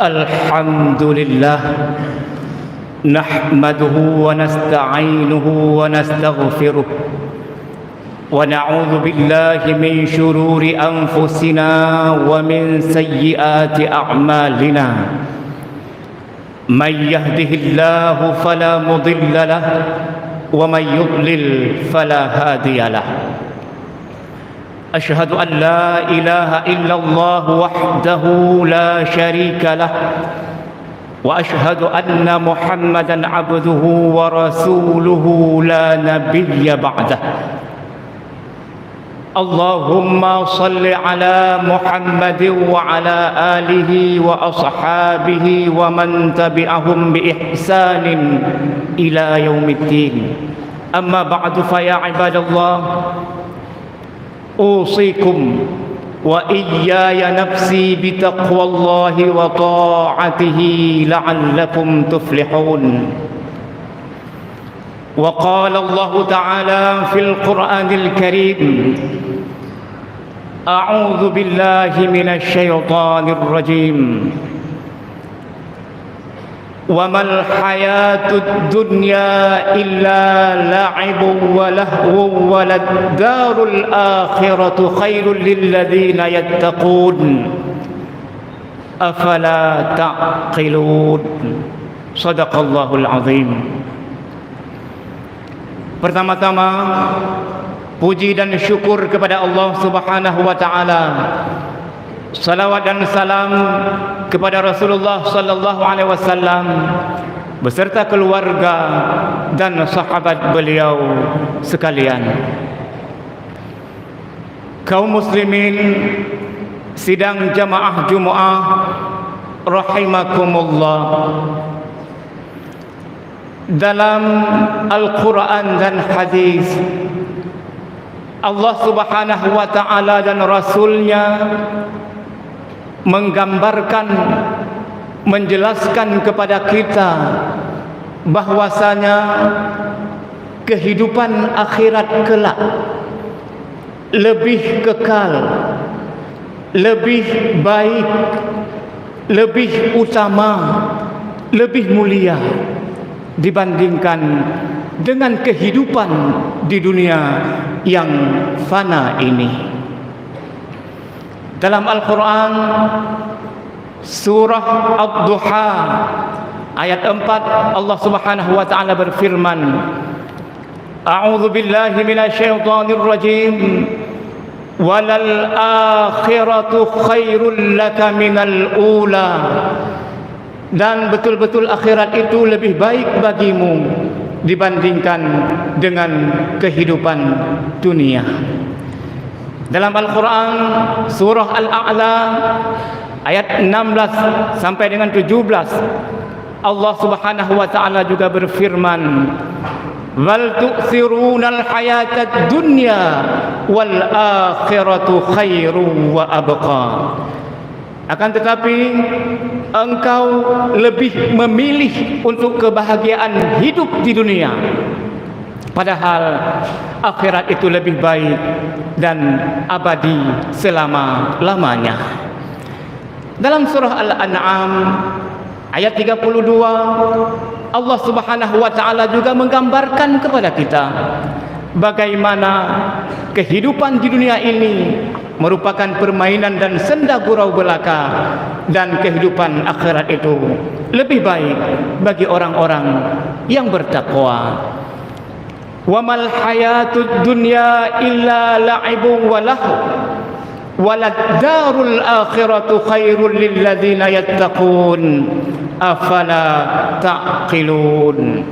الحمد لله نحمده ونستعينه ونستغفره ونعوذ بالله من شرور أنفسنا ومن سيئات أعمالنا من يهده الله فلا مضل له ومن يضلل فلا هادي له أشهد أن لا إله إلا الله وحده لا شريك له وأشهد أن محمدًا عبده ورسوله لا نبي بعده اللهم صل على محمد وعلى آله وأصحابه ومن تبعهم بإحسان إلى يوم الدين أما بعد فيا عباد الله أوصيكم وإياي نفسي بتقوى الله وطاعته لعلكم تفلحون وقال الله تعالى في القرآن الكريم أعوذ بالله من الشيطان الرجيم وما الحياة الدنيا إلا لعب ولهو وللدار الآخرة خير للذين يتقون أفلا تعقلون صدق الله العظيم. Pertama-tama puji dan syukur kepada Allah Subhanahu wa taala. Salawat dan salam kepada Rasulullah sallallahu alaihi wasallam beserta keluarga dan sahabat beliau sekalian. Kaum muslimin sidang jamaah Jumaah rahimakumullah. Dalam Al-Quran dan hadis Allah Subhanahu wa taala dan Rasulnya menggambarkan, menjelaskan kepada kita bahwasanya kehidupan akhirat kelak lebih kekal, lebih baik, lebih utama, lebih mulia dibandingkan dengan kehidupan di dunia yang fana ini. Dalam Al-Quran surah Ad-Duha ayat 4 Allah Subhanahu wa taala berfirman, A'udzu billahi minasyaitonir rajim. Walal akhiratu khairul laka minal ula. Dan betul-betul akhirat itu lebih baik bagimu dibandingkan dengan kehidupan dunia. Dalam Al-Quran surah Al-A'la ayat 16 sampai dengan 17 Allah Subhanahu wa taala juga berfirman, wal tu'thirunal hayatad dunya wal akhiratu khairu wa abqa. Akan tetapi engkau lebih memilih untuk kebahagiaan hidup di dunia, padahal akhirat itu lebih baik dan abadi selama-lamanya. Dalam surah Al-An'am ayat 32 Allah Subhanahu wa taala juga menggambarkan kepada kita bagaimana kehidupan di dunia ini merupakan permainan dan senda gurau belaka, dan kehidupan akhirat itu lebih baik bagi orang-orang yang bertakwa. Wa mal hayatud dunya illa la'ibun wa lahu walad darul akhiratu khairul lil ladzina yattaqun afala ta'qilun.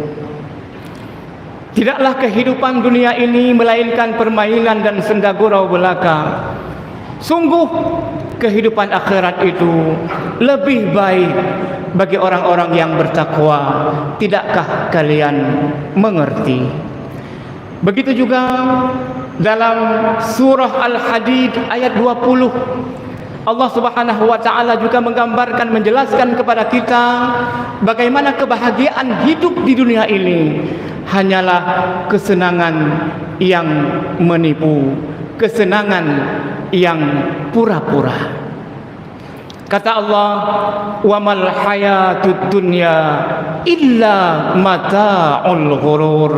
Tidaklah kehidupan dunia ini melainkan permainan dan senda gurau belaka. Sungguh kehidupan akhirat itu lebih baik bagi orang-orang yang bertakwa. Tidakkah kalian mengerti? Begitu juga dalam surah Al-Hadid ayat 20 Allah Subhanahu wa taala juga menggambarkan, menjelaskan kepada kita bagaimana kebahagiaan hidup di dunia ini hanyalah kesenangan yang menipu, kesenangan yang pura-pura. Kata Allah, "Wa mal hayatud dunya illa mata'ul ghurur."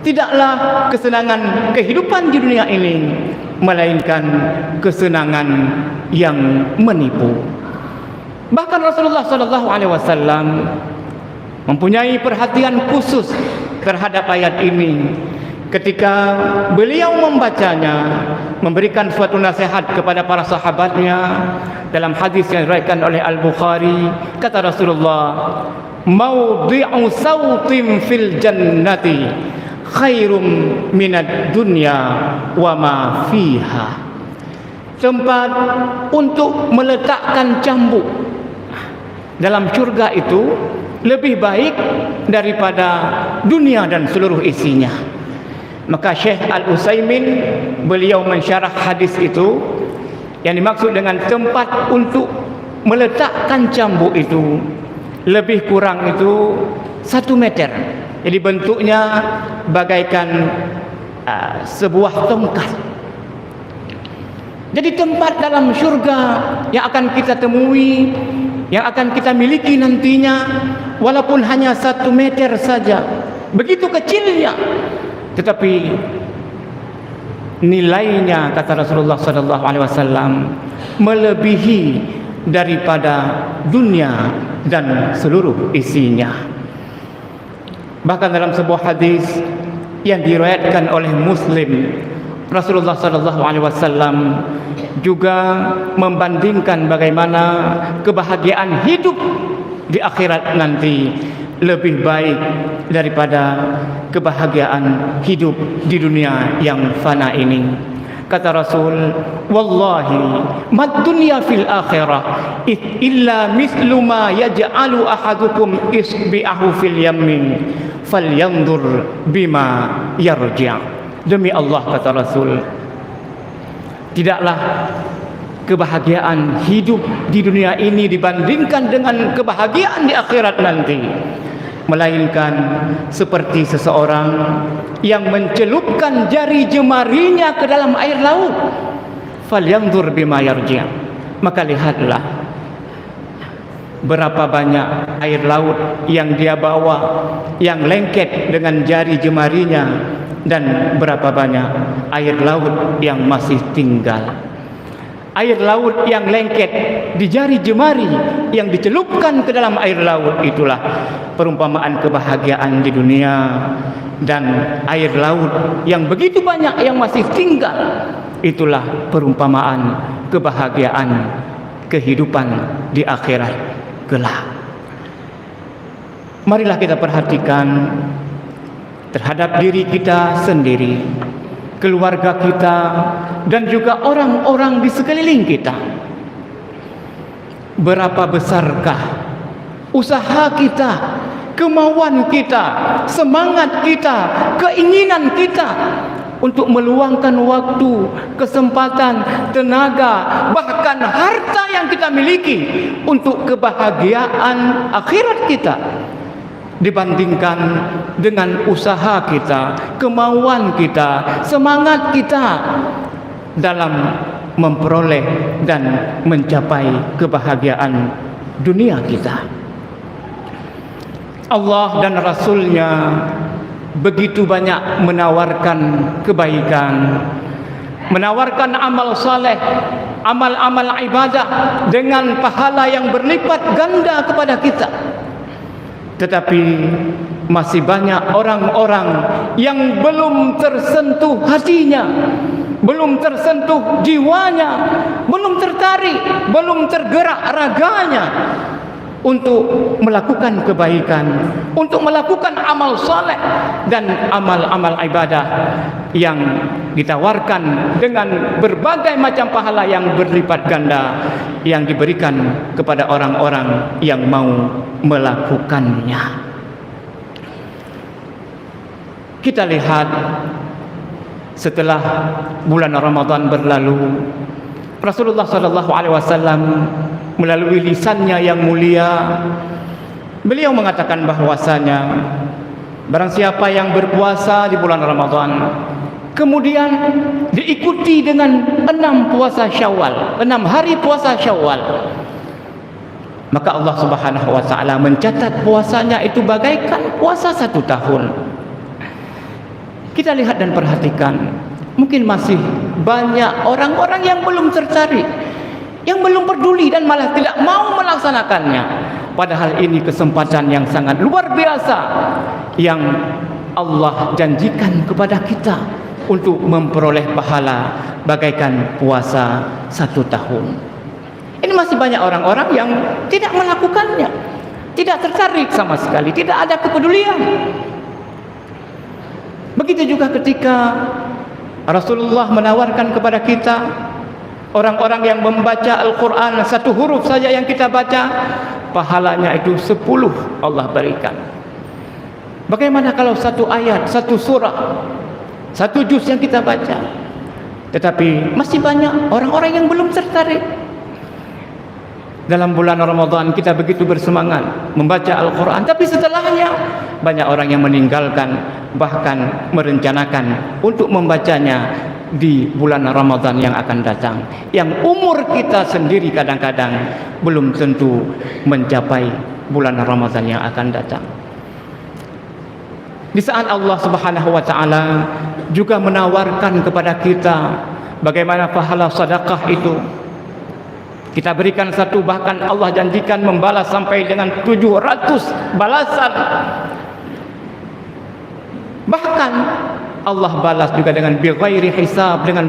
Tidaklah kesenangan kehidupan di dunia ini melainkan kesenangan yang menipu. Bahkan Rasulullah sallallahu alaihi wasallam mempunyai perhatian khusus terhadap ayat ini ketika beliau membacanya, memberikan suatu nasihat kepada para sahabatnya. Dalam hadis yang diriwayatkan oleh Al-Bukhari, kata Rasulullah, "Mawdi'u sautin fil jannati khairum minad dunya wa ma fiha." Tempat untuk meletakkan cambuk dalam syurga itu lebih baik daripada dunia dan seluruh isinya. Maka Syekh Al-Utsaimin beliau mensyarah hadis itu, yang dimaksud dengan tempat untuk meletakkan cambuk itu lebih kurang itu 1 meter. Jadi bentuknya bagaikan sebuah tongkat. Jadi tempat dalam syurga yang akan kita temui, yang akan kita miliki nantinya, walaupun hanya 1 meter saja, begitu kecilnya, tetapi nilainya, kata Rasulullah SAW, melebihi daripada dunia dan seluruh isinya. Bahkan dalam sebuah hadis yang diriwayatkan oleh Muslim, Rasulullah SAW juga membandingkan bagaimana kebahagiaan hidup di akhirat nanti lebih baik daripada kebahagiaan hidup di dunia yang fana ini. Kata Rasul, "Wallahi mad dunya fil akhirah illa mithlu ma yaj'alu ahadukum isbi'ahu fil yamin falyanzur bima yarji'." Demi Allah, kata Rasul, tidaklah kebahagiaan hidup di dunia ini dibandingkan dengan kebahagiaan di akhirat nanti, melainkan seperti seseorang yang mencelupkan jari jemarinya ke dalam air laut. Falyanzur bima yarji'. Maka lihatlah berapa banyak air laut yang dia bawa, yang lengket dengan jari jemarinya, dan berapa banyak air laut yang masih tinggal. Air laut yang lengket di jari jemari yang dicelupkan ke dalam air laut, itulah perumpamaan kebahagiaan di dunia. Dan air laut yang begitu banyak yang masih tinggal, itulah perumpamaan kebahagiaan kehidupan di akhirat kelak. Marilah kita perhatikan terhadap diri kita sendiri, keluarga kita, dan juga orang-orang di sekeliling kita. Berapa besarkah usaha kita, kemauan kita, semangat kita, keinginan kita untuk meluangkan waktu, kesempatan, tenaga, bahkan harta yang kita miliki untuk kebahagiaan akhirat kita, dibandingkan dengan usaha kita, kemauan kita, semangat kita dalam memperoleh dan mencapai kebahagiaan dunia kita. Allah dan Rasul-Nya begitu banyak menawarkan kebaikan, menawarkan amal saleh, amal-amal ibadah dengan pahala yang berlipat ganda kepada kita. Tetapi masih banyak orang-orang yang belum tersentuh hatinya, belum tersentuh jiwanya, belum tertarik, belum tergerak raganya untuk melakukan kebaikan, untuk melakukan amal saleh dan amal-amal ibadah yang ditawarkan dengan berbagai macam pahala yang berlipat ganda yang diberikan kepada orang-orang yang mau melakukannya. Kita lihat setelah bulan Ramadan berlalu, Rasulullah SAW melalui lisannya yang mulia, beliau mengatakan bahwasanya barang siapa yang berpuasa di bulan Ramadan, kemudian diikuti dengan 6 puasa Syawal, 6 hari puasa Syawal, maka Allah Subhanahu wa taala mencatat puasanya itu bagaikan puasa 1 tahun. Kita lihat dan perhatikan, mungkin masih banyak orang-orang yang belum tertarik, yang belum peduli dan malah tidak mau melaksanakannya. Padahal ini kesempatan yang sangat luar biasa yang Allah janjikan kepada kita untuk memperoleh pahala bagaikan puasa 1 tahun. Ini masih banyak orang-orang yang tidak melakukannya, tidak tertarik sama sekali, tidak ada kepedulian. Begitu juga ketika Rasulullah menawarkan kepada kita, orang-orang yang membaca Al-Quran 1 huruf saja yang kita baca, pahalanya itu 10 Allah berikan. Bagaimana kalau 1 ayat, 1 surah, 1 juz yang kita baca? Tetapi masih banyak orang-orang yang belum tertarik. Dalam bulan Ramadan kita begitu bersemangat membaca Al-Quran, tapi setelahnya banyak orang yang meninggalkan, bahkan merencanakan untuk membacanya di bulan Ramadan yang akan datang, yang umur kita sendiri kadang-kadang belum tentu mencapai bulan Ramadan yang akan datang. Di saat Allah Subhanahu wa taala juga menawarkan kepada kita bagaimana pahala sedekah itu. Kita berikan 1, bahkan Allah janjikan membalas sampai dengan 700 balasan. Bahkan Allah balas juga dengan bighairi hisab, dengan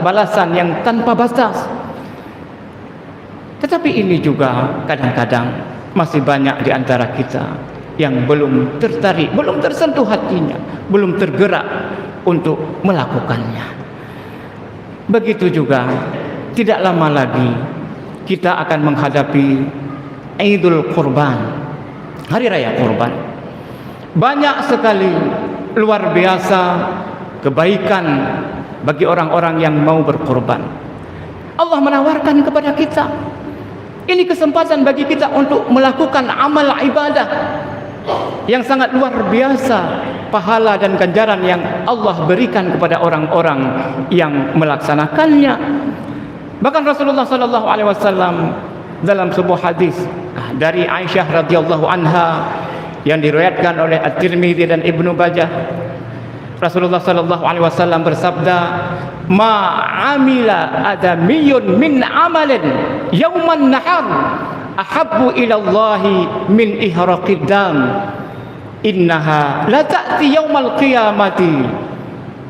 balasan yang tanpa batas. Tetapi ini juga kadang-kadang masih banyak di antara kita yang belum tertarik, belum tersentuh hatinya, belum tergerak untuk melakukannya. Begitu juga tidak lama lagi kita akan menghadapi Idul Kurban, Hari Raya Kurban. Banyak sekali luar biasa kebaikan bagi orang-orang yang mau berkorban. Allah menawarkan kepada kita, ini kesempatan bagi kita untuk melakukan amal ibadah yang sangat luar biasa, pahala dan ganjaran yang Allah berikan kepada orang-orang yang melaksanakannya. Bahkan Rasulullah sallallahu alaihi wasallam dalam sebuah hadis dari Aisyah radhiyallahu anha yang diriwayatkan oleh At-Tirmidzi dan Ibnu Majah, Rasulullah sallallahu alaihi wasallam bersabda, "Ma 'amila adamiyyun min 'amalin yauman nahar ahabbu ila Allahi min ihraqid dam. Innaha la ta'ti yaumal qiyamati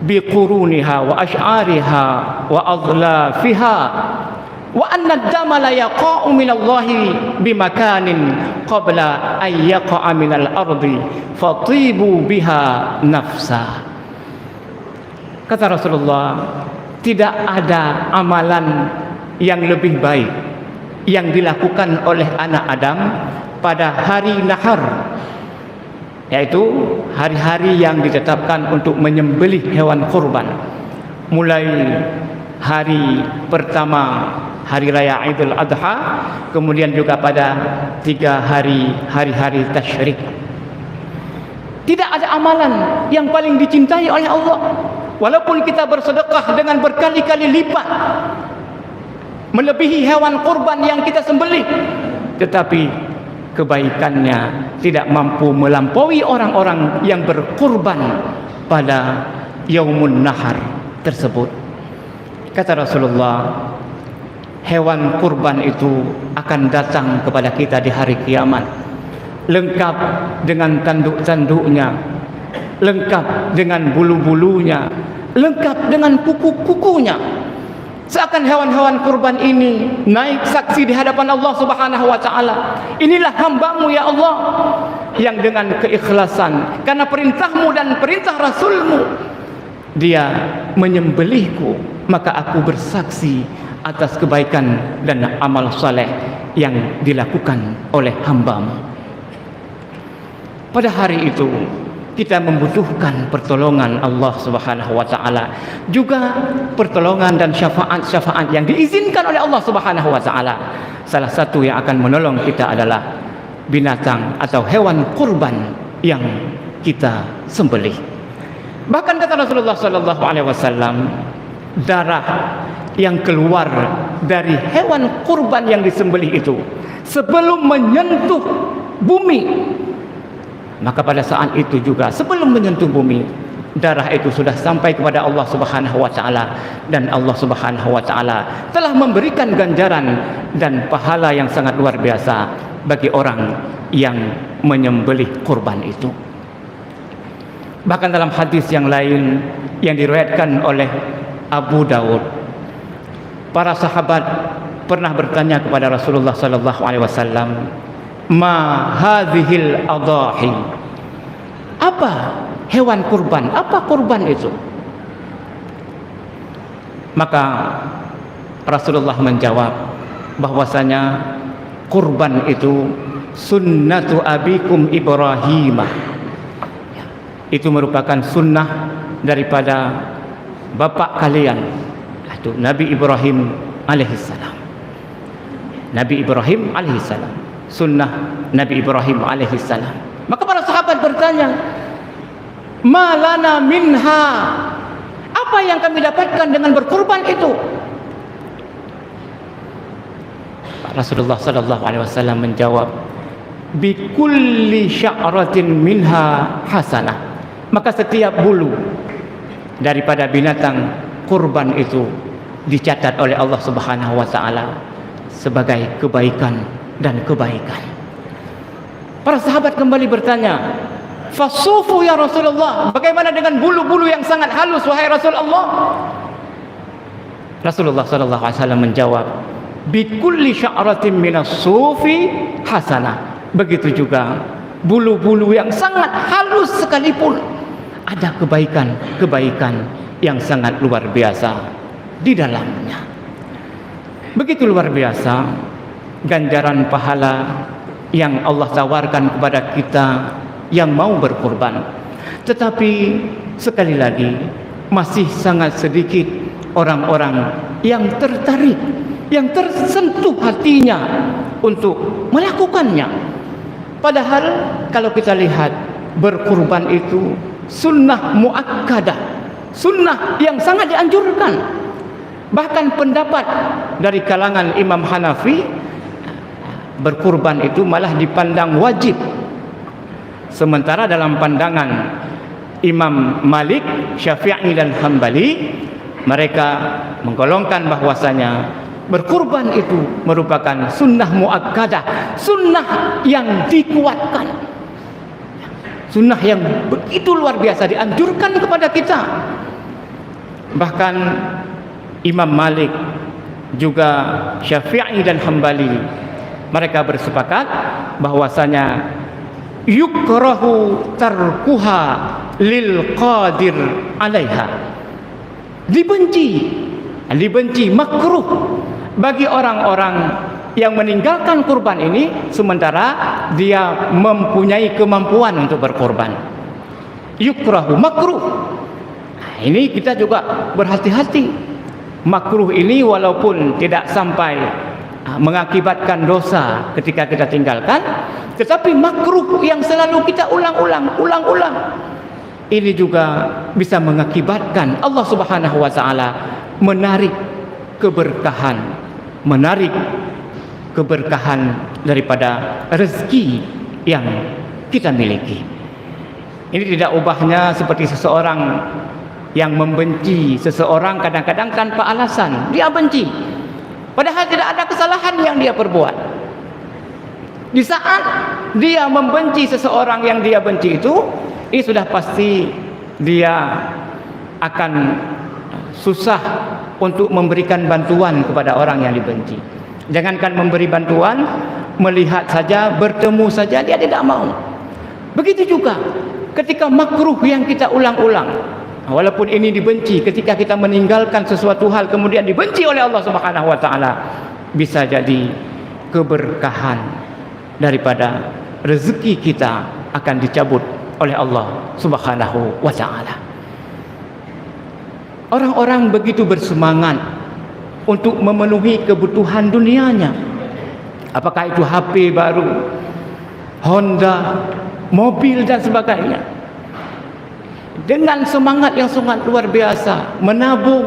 biquruniha wa ash'ariha wa adlafiha wa anna ad-dama la yaqa'u min Allahi bimakanin qabla an yaqa'a min al-ardi fatibu biha nafsa." Kata Rasulullah, tidak ada amalan yang lebih baik yang dilakukan oleh anak Adam pada hari nahar, yaitu hari-hari yang ditetapkan untuk menyembelih hewan kurban, mulai hari pertama hari raya Idul Adha, kemudian juga pada 3 hari-hari tasyrik. Tidak ada amalan yang paling dicintai oleh Allah, walaupun kita bersedekah dengan berkali-kali lipat melebihi hewan kurban yang kita sembelih, tetapi kebaikannya tidak mampu melampaui orang-orang yang berkurban pada Yaumun Nahar tersebut. Kata Rasulullah, hewan kurban itu akan datang kepada kita di hari kiamat, lengkap dengan tanduk-tanduknya, lengkap dengan bulu-bulunya, lengkap dengan kuku-kukunya. Seakan hewan-hewan kurban ini naik saksi di hadapan Allah Subhanahu wa taala. Inilah hamba-Mu ya Allah, yang dengan keikhlasan karena perintah-Mu dan perintah Rasul-Mu dia menyembelihku, maka aku bersaksi atas kebaikan dan amal saleh yang dilakukan oleh hamba-Mu. Pada hari itu kita membutuhkan pertolongan Allah Subhanahu wa taala, juga pertolongan dan syafaat-syafaat yang diizinkan oleh Allah Subhanahu wa taala. Salah satu yang akan menolong kita adalah binatang atau hewan kurban yang kita sembelih. Bahkan kata Rasulullah sallallahu alaihi wasallam, darah yang keluar dari hewan kurban yang disembelih itu sebelum menyentuh bumi, maka pada saat itu juga sebelum menyentuh bumi, darah itu sudah sampai kepada Allah Subhanahu wa taala, dan Allah Subhanahu wa taala telah memberikan ganjaran dan pahala yang sangat luar biasa bagi orang yang menyembelih kurban itu. Bahkan dalam hadis yang lain yang diriwayatkan oleh Abu Dawud, para sahabat pernah bertanya kepada Rasulullah sallallahu alaihi wasallam, "Ma hadhil adahi?" Apa hewan kurban? Apa kurban itu? Maka Rasulullah menjawab bahwasanya kurban itu sunnatu abikum Ibrahim. Itu merupakan sunnah daripada bapak kalian, itu Nabi Ibrahim alaihissalam. Nabi Ibrahim alaihissalam, sunnah Nabi Ibrahim alaihissalam. Maka para sahabat bertanya, "Malana minha?" Apa yang kami dapatkan dengan berkurban itu? Rasulullah sallallahu alaihi wasallam menjawab, "Bi kulli sya'ratin minha hasanah." Maka setiap bulu daripada binatang kurban itu dicatat oleh Allah Subhanahu wa taala sebagai kebaikan dan kebaikan. Para sahabat kembali bertanya, "Fasufu ya Rasulullah, bagaimana dengan bulu-bulu yang sangat halus wahai Rasulullah?" Rasulullah sallallahu alaihi wasallam menjawab, "Bi kulli sya'ratin minas sufi hasanah." Begitu juga bulu-bulu yang sangat halus sekalipun ada kebaikan-kebaikan yang sangat luar biasa di dalamnya. Begitu luar biasa ganjaran pahala yang Allah tawarkan kepada kita yang mau berkorban. Tetapi sekali lagi masih sangat sedikit orang-orang yang tertarik, yang tersentuh hatinya untuk melakukannya. Padahal kalau kita lihat, berkurban itu sunnah muakkadah, sunnah yang sangat dianjurkan. Bahkan pendapat dari kalangan Imam Hanafi, berkurban itu malah dipandang wajib. Sementara dalam pandangan Imam Malik, Syafi'i dan Hambali, mereka menggolongkan bahwasanya berkurban itu merupakan sunnah muakkadah, sunnah yang dikuatkan, sunnah yang begitu luar biasa dianjurkan kepada kita. Bahkan Imam Malik juga Syafi'i dan Hambali, mereka bersepakat bahwasanya yukrahu tarkuha lil qadir alaiha, dibenci makruh bagi orang-orang yang meninggalkan kurban ini sementara dia mempunyai kemampuan untuk berkorban. Yukrahu, makruh. Nah, ini kita juga berhati-hati. Makruh ini walaupun tidak sampai mengakibatkan dosa ketika kita tinggalkan, tetapi makruh yang selalu kita ulang-ulang, ini juga bisa mengakibatkan Allah Subhanahu wa taala menarik keberkahan daripada rezeki yang kita miliki. Ini tidak ubahnya seperti seseorang yang membenci seseorang kadang-kadang tanpa alasan. Dia benci padahal tidak ada kesalahan yang dia perbuat. Di saat dia membenci seseorang yang dia benci itu, ini sudah pasti dia akan susah untuk memberikan bantuan kepada orang yang dibenci. Jangankan memberi bantuan, melihat saja, bertemu saja dia tidak mau. Begitu juga ketika makruh yang kita ulang-ulang, walaupun ini dibenci, ketika kita meninggalkan sesuatu hal kemudian dibenci oleh Allah Subhanahu wa taala, bisa jadi keberkahan daripada rezeki kita akan dicabut oleh Allah Subhanahu wa taala. Orang-orang begitu bersemangat untuk memenuhi kebutuhan dunianya. Apakah itu HP baru, Honda, mobil dan sebagainya. Dengan semangat yang sangat luar biasa, menabung,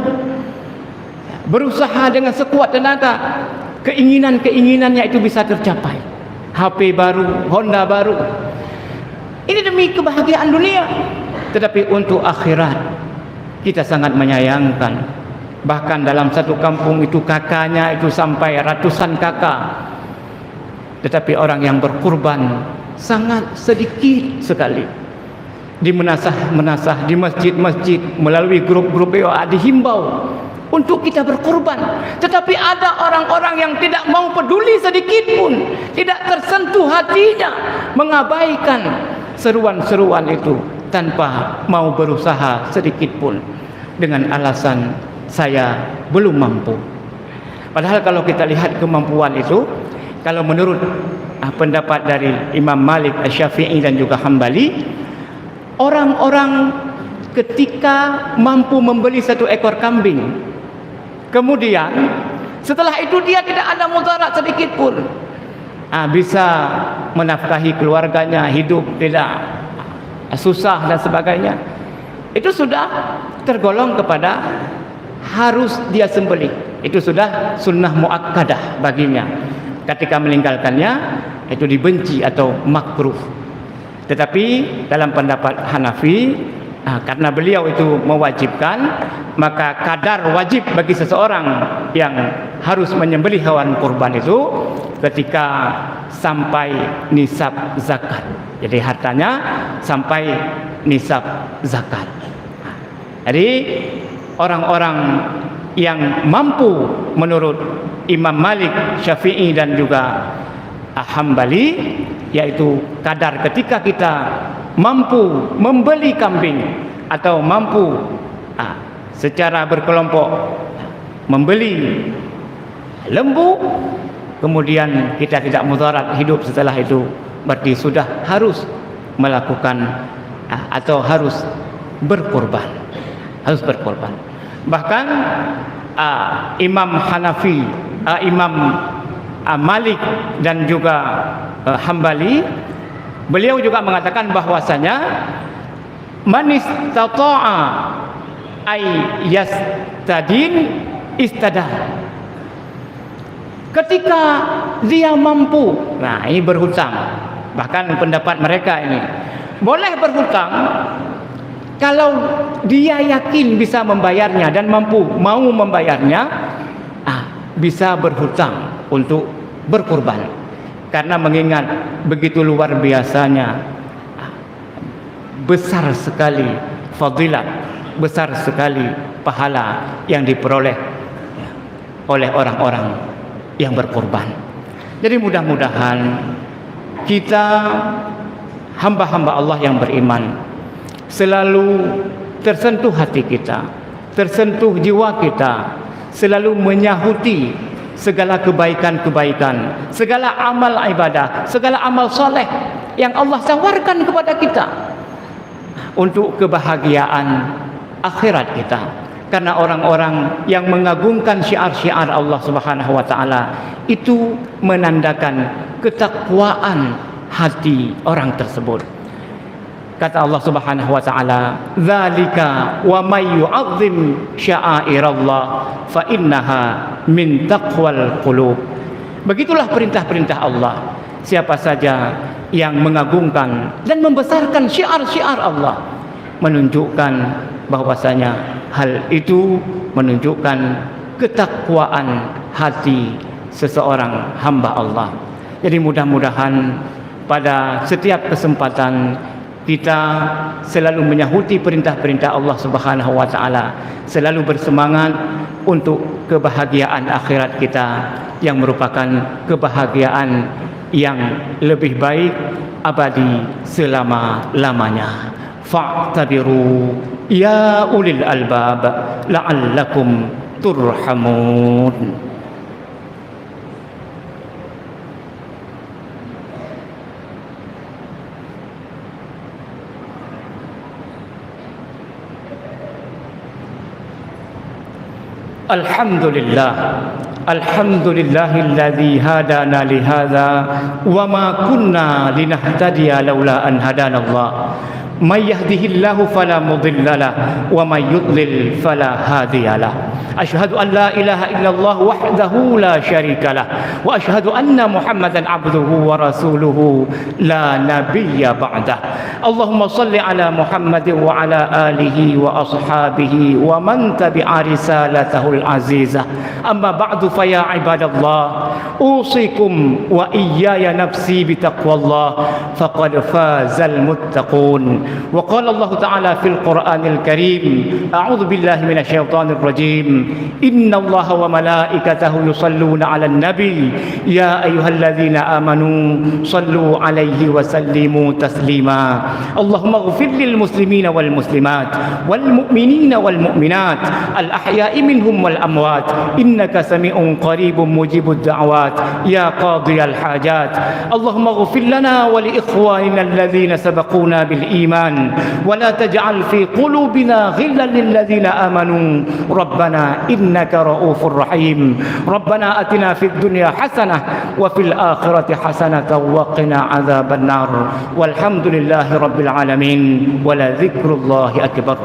berusaha dengan sekuat tenaga, keinginan-keinginannya itu bisa tercapai. HP baru, Honda baru. Ini demi kebahagiaan dunia. Tetapi untuk akhirat, kita sangat menyayangkan. Bahkan dalam satu kampung itu kakaknya itu sampai ratusan kakak. Tetapi orang yang berkurban sangat sedikit sekali. Di menasah-menasah, di masjid-masjid, melalui grup-grup WA dihimbau untuk kita berkorban. Tetapi ada orang-orang yang tidak mau peduli sedikit pun, tidak tersentuh hatinya, mengabaikan seruan-seruan itu tanpa mau berusaha sedikit pun, dengan alasan saya belum mampu. Padahal kalau kita lihat kemampuan itu, kalau menurut pendapat dari Imam Malik, Syafi'i dan juga Hambali, orang-orang ketika mampu membeli satu ekor kambing, kemudian setelah itu dia tidak ada mudarat sedikit pun, bisa menafkahi keluarganya, hidup tidak susah dan sebagainya, itu sudah tergolong kepada harus dia sembelih. Itu sudah sunnah muakkadah baginya. Ketika meninggalkannya itu dibenci atau makruh. Tetapi dalam pendapat Hanafi, karena beliau itu mewajibkan, maka kadar wajib bagi seseorang yang harus menyembelih hewan kurban itu ketika sampai nisab zakat. Jadi hartanya sampai nisab zakat. Jadi orang-orang yang mampu menurut Imam Malik, Syafi'i dan juga Hambali, yaitu kadar ketika kita mampu membeli kambing atau mampu secara berkelompok membeli lembu, kemudian kita tidak mudarat hidup setelah itu, berarti sudah harus melakukan atau harus berkorban. Harus berkorban. Bahkan Imam Hanafi, Imam Malik dan juga Hambali, beliau juga mengatakan bahwasanya man istata'a ay yastadin istadah. Ketika dia mampu, nah ini berhutang. Bahkan pendapat mereka ini boleh berhutang kalau dia yakin bisa membayarnya dan mau membayarnya, bisa berhutang untuk berkurban. Karena mengingat begitu luar biasanya, besar sekali fadilat, besar sekali pahala yang diperoleh oleh orang-orang yang berkorban. Jadi mudah-mudahan kita hamba-hamba Allah yang beriman selalu tersentuh hati kita, tersentuh jiwa kita, selalu menyahuti segala kebaikan-kebaikan, segala amal ibadah, segala amal soleh yang Allah tawarkan kepada kita untuk kebahagiaan akhirat kita. Karena orang-orang yang mengagungkan syiar-syiar Allah Subhanahu wa taala itu menandakan ketakwaan hati orang tersebut. Kata Allah Subhanahu wa taala, "Dzalika wa may yu'azzim sya'airallah fa innaha min taqwal qulub." Begitulah perintah-perintah Allah. Siapa saja yang mengagungkan dan membesarkan syiar-syiar Allah, menunjukkan bahwasanya hal itu menunjukkan ketakwaan hati seseorang hamba Allah. Jadi mudah-mudahan pada setiap kesempatan kita selalu menyahuti perintah-perintah Allah Subhanahu wa taala, selalu bersemangat untuk kebahagiaan akhirat kita yang merupakan kebahagiaan yang lebih baik abadi selama-lamanya. Fa'tabiru ya ulil albab la'allakum turhamun. Alhamdulillahilladzi hadana lihadza wa ma kunna linahtadiya laula an hadanallah من يهده الله فلا مضل له ومن يضلل فلا هادي له. أشهد أن لا إله إلا الله وحده لا شريك له وأشهد أن محمدا عبده ورسوله لا نبي بعده. اللهم صل على محمد وعلى آله وأصحابه ومن تبع رسالته العزيزة. أما بعد فيا عباد الله أوصيكم وإياي نفسي بتقوى الله فقد فاز المتقون. وقال الله تعالى في القرآن الكريم أعوذ بالله من الشيطان الرجيم إن الله وملائكته يصلون على النبي يا أيها الذين آمنوا صلوا عليه وسلموا تسليما. اللهم اغفر للمسلمين والمسلمات والمؤمنين والمؤمنات الأحياء منهم والأموات إنك سميع قريب مجيب الدعوات يا قاضي الحاجات. اللهم اغفر لنا ولإخواننا الذين سبقونا بالإيمان ولا تجعل في قلوبنا غلا للذين آمنوا ربنا إنك رؤوف رحيم. ربنا أتنا في الدنيا حسنة وفي الآخرة حسنة وقنا عذاب النار والحمد لله رب العالمين ولذكر الله أكبر.